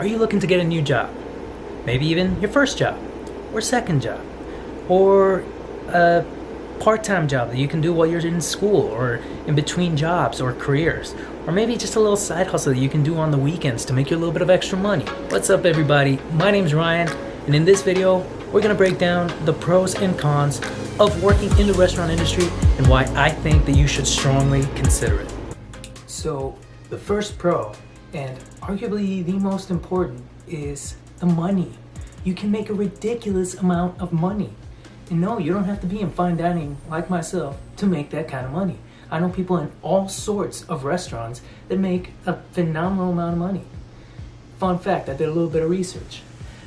Are you looking to get a new job? Maybe even your first job, or second job, or a part-time job that you can do while you're in school or in between jobs or careers, or maybe just a little side hustle that you can do on the weekends to make you a little bit of extra money. What's up, everybody? My name's Ryan, and in this video we're going to break down the pros and cons of working in the restaurant industry and why I think that you should strongly consider it. So the first pro, and arguably the most important, is the money. You can make a ridiculous amount of money. And no, you don't have to be in fine dining like myself to make that kind of money. I know people in all sorts of restaurants that make a phenomenal amount of money. Fun fact, I did a little bit of research.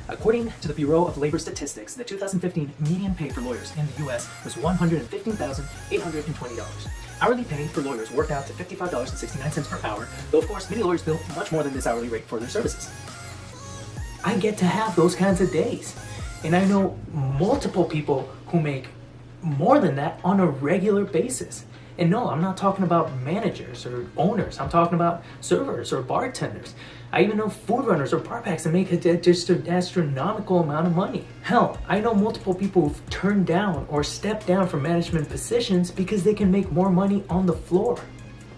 According to the Bureau of Labor Statistics, the 2015 median pay for lawyers in the US was $115,820. Hourly pay for lawyers worked out to $55.69 per hour, though of course many lawyers bill much more than this hourly rate for their services. I get to have those kinds of days. And I know multiple people who make more than that on a regular basis. And no, I'm not talking about managers or owners. I'm talking about servers or bartenders. I even know food runners or bar backs that make just an astronomical amount of money. Hell, I know multiple people who've turned down or stepped down from management positions because they can make more money on the floor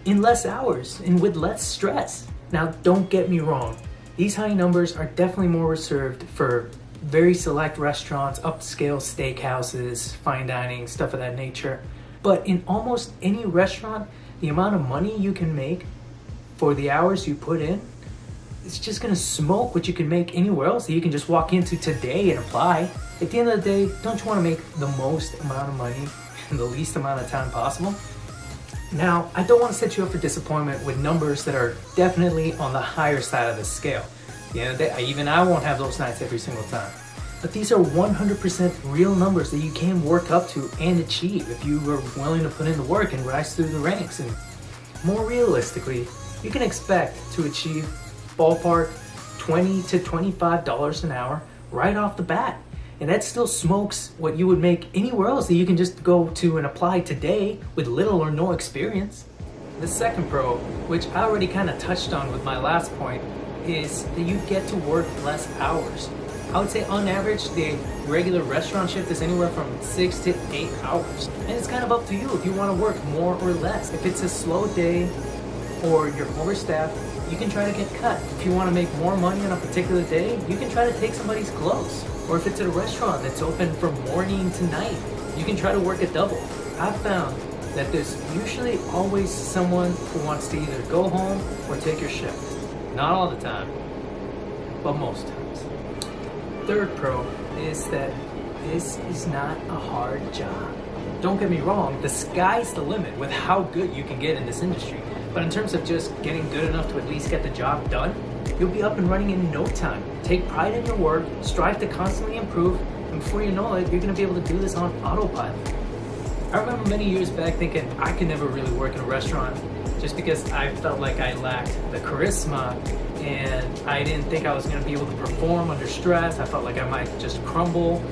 in less hours and with less stress. Now, don't get me wrong. These high numbers are definitely more reserved for very select restaurants, upscale steakhouses, fine dining, stuff of that nature. But in almost any restaurant, the amount of money you can make for the hours you put in, it's just gonna smoke what you can make anywhere else that you can just walk into today and apply. At the end of the day, don't you wanna make the most amount of money in the least amount of time possible? Now, I don't wanna set you up for disappointment with numbers that are definitely on the higher side of the scale. At the end of the day, even I won't have those nights every single time. But these are 100% real numbers that you can work up to and achieve if you are willing to put in the work and rise through the ranks. And more realistically, you can expect to achieve ballpark $20 to $25 an hour right off the bat. And that still smokes what you would make anywhere else that you can just go to and apply today with little or no experience. The second pro, which I already kind of touched on with my last point, is that you get to work less hours. I would say on average, the regular restaurant shift is anywhere from 6 to 8 hours. And it's kind of up to you if you want to work more or less. If it's a slow day or you're overstaffed, you can try to get cut. If you want to make more money on a particular day, you can try to take somebody's clothes. Or if it's at a restaurant that's open from morning to night, you can try to work a double. I've found that there's usually always someone who wants to either go home or take your shift. Not all the time, but most times. Third pro is that this is not a hard job. Don't get me wrong, the sky's the limit with how good you can get in this industry. But in terms of just getting good enough to at least get the job done, you'll be up and running in no time. Take pride in your work, strive to constantly improve, and before you know it, you're gonna be able to do this on autopilot. I remember many years back thinking I could never really work in a restaurant just because I felt like I lacked the charisma and I didn't think I was going to be able to perform under stress. I felt like I might just crumble.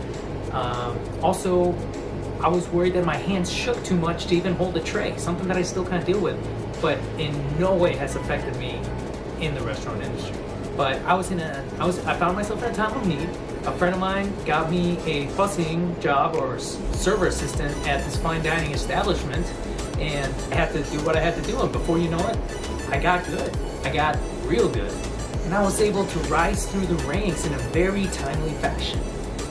Also, I was worried that my hands shook too much to even hold a tray, something that I still kind of deal with, but in no way has affected me in the restaurant industry. But I found myself in a time of need. A friend of mine got me a bussing job or server assistant at this fine dining establishment, and I had to do what I had to do, and before you know it, I got good. I got real good. And I was able to rise through the ranks in a very timely fashion.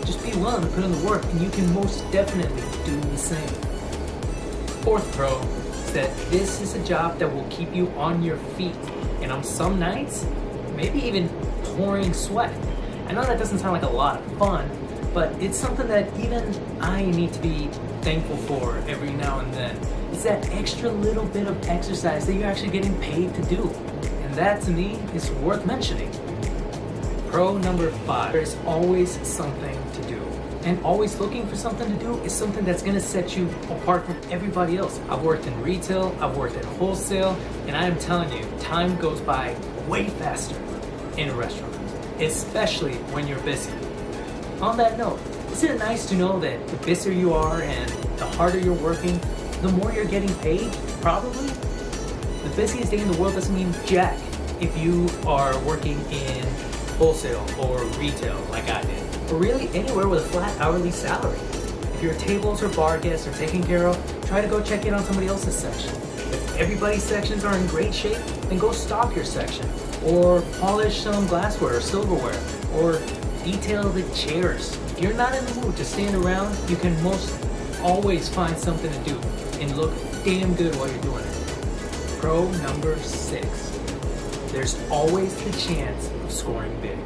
Just be willing to put in the work, and you can most definitely do the same. Fourth pro is that this is a job that will keep you on your feet, and on some nights, maybe even pouring sweat. I know that doesn't sound like a lot of fun, but it's something that even I need to be thankful for every now and then. It's that extra little bit of exercise that you're actually getting paid to do. And that to me is worth mentioning. Pro number 5, there's always something to do. And always looking for something to do is something that's gonna set you apart from everybody else. I've worked in retail, I've worked in wholesale, and I am telling you, time goes by way faster in a restaurant, especially when you're busy. On that note, isn't it nice to know that the busier you are and the harder you're working, the more you're getting paid, probably? The busiest day in the world doesn't mean jack if you are working in wholesale or retail like I did, or really anywhere with a flat hourly salary. If your tables or bar guests are taken care of, try to go check in on somebody else's section. If everybody's sections are in great shape, then go stock your section, or polish some glassware or silverware, or detail the chairs. If you're not in the mood to stand around, you can most always find something to do and look damn good while you're doing it. Pro number 6. There's always the chance of scoring big.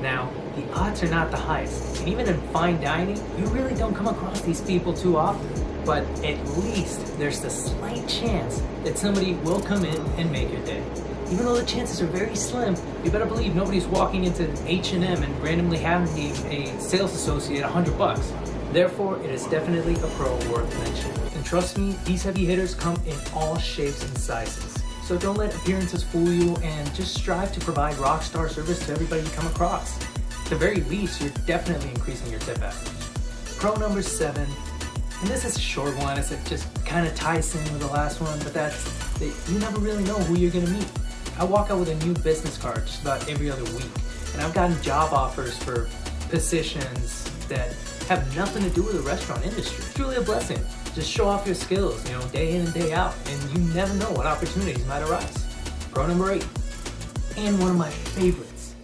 Now, the odds are not the highest, and even in fine dining, you really don't come across these people too often. But at least there's the slight chance that somebody will come in and make your day. Even though the chances are very slim, you better believe nobody's walking into H&M and randomly handing a sales associate $100. Therefore, it is definitely a pro worth mentioning. And trust me, these heavy hitters come in all shapes and sizes. So don't let appearances fool you, and just strive to provide rock star service to everybody you come across. At the very least, you're definitely increasing your tip average. Pro number 7, and this is a short one as it just kind of ties in with the last one, but that's that you never really know who you're gonna meet. I walk out with a new business card just about every other week, and I've gotten job offers for positions that have nothing to do with the restaurant industry. It's truly a blessing. Just show off your skills, day in and day out, and you never know what opportunities might arise. Pro number 8, and one of my favorites.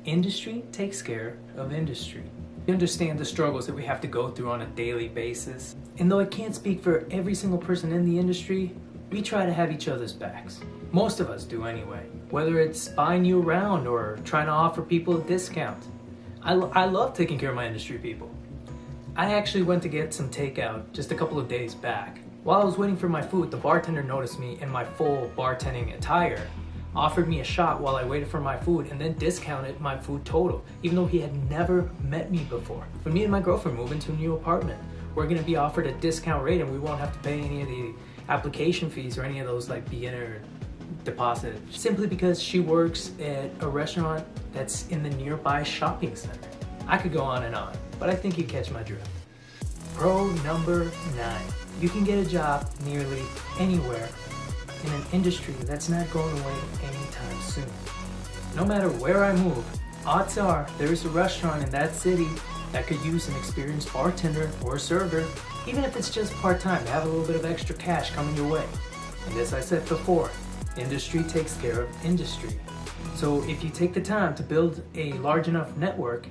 Industry takes care of industry. We understand the struggles that we have to go through on a daily basis. And though I can't speak for every single person in the industry, we try to have each other's backs. Most of us do anyway. Whether it's buying you around or trying to offer people a discount. I love taking care of my industry people. I actually went to get some takeout just a couple of days back. While I was waiting for my food, the bartender noticed me in my full bartending attire, offered me a shot while I waited for my food, and then discounted my food total, even though he had never met me before. When me and my girlfriend move into a new apartment, we're gonna be offered a discount rate and we won't have to pay any of the application fees or any of those like beginner deposit, simply because she works at a restaurant that's in the nearby shopping center. I could go on and on, but I think you catch my drift. Pro number 9. You can get a job nearly anywhere in an industry that's not going away anytime soon. No matter where I move, odds are there's a restaurant in that city that could use an experienced bartender or server, even if it's just part-time to have a little bit of extra cash coming your way. And as I said before, industry takes care of industry. So if you take the time to build a large enough network,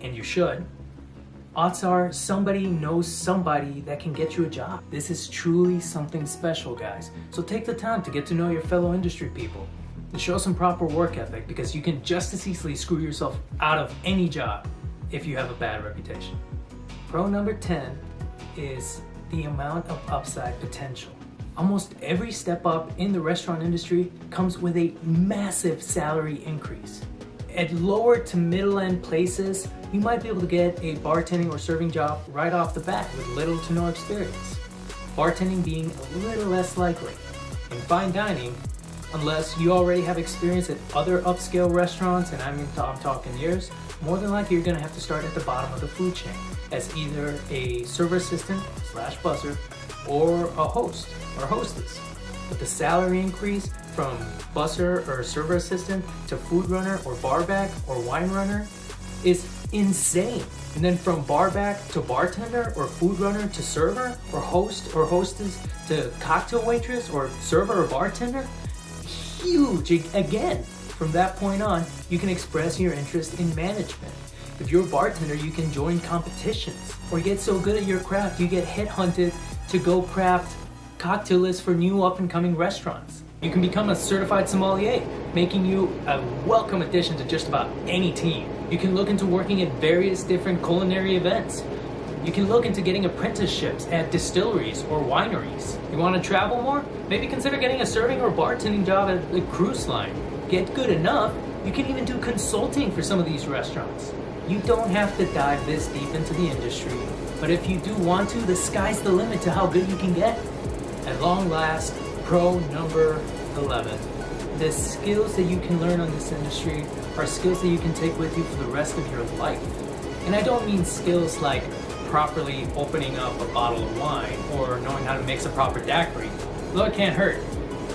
and you should, odds are somebody knows somebody that can get you a job. This is truly something special, guys. So take the time to get to know your fellow industry people and show some proper work ethic, because you can just as easily screw yourself out of any job if you have a bad reputation. Pro number 10 is the amount of upside potential. Almost every step up in the restaurant industry comes with a massive salary increase. At lower to middle end places, you might be able to get a bartending or serving job right off the bat with little to no experience. Bartending being a little less likely. In fine dining, unless you already have experience at other upscale restaurants, and I'm talking years, more than likely you're gonna have to start at the bottom of the food chain as either a server assistant / buzzer or a host or hostess. But the salary increase from buzzer or server assistant to food runner or bar back or wine runner is insane. And then from bar back to bartender or food runner to server or host or hostess to cocktail waitress or server or bartender, huge. Again, from that point on, you can express your interest in management. If you're a bartender, you can join competitions or get so good at your craft, you get headhunted to go craft cocktail lists for new up-and-coming restaurants. You can become a certified sommelier, making you a welcome addition to just about any team. You can look into working at various different culinary events. You can look into getting apprenticeships at distilleries or wineries. You want to travel more? Maybe consider getting a serving or bartending job at a cruise line. Get good enough, you can even do consulting for some of these restaurants. You don't have to dive this deep into the industry, but if you do want to, the sky's the limit to how good you can get. At long last, pro number 11. The skills that you can learn on this industry are skills that you can take with you for the rest of your life. And I don't mean skills like properly opening up a bottle of wine or knowing how to mix a proper daiquiri, though it can't hurt.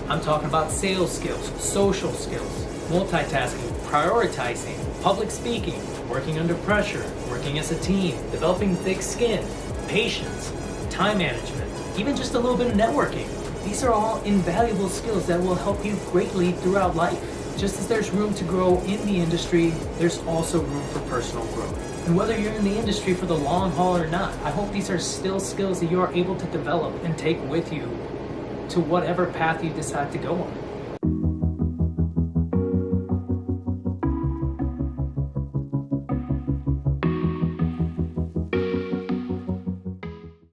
I'm talking about sales skills, social skills, multitasking, prioritizing, Public speaking, working under pressure, working as a team, developing thick skin, patience, time management, even just a little bit of networking. These are all invaluable skills that will help you greatly throughout life. Just as there's room to grow in the industry, there's also room for personal growth. And whether you're in the industry for the long haul or not, I hope these are still skills that you are able to develop and take with you to whatever path you decide to go on.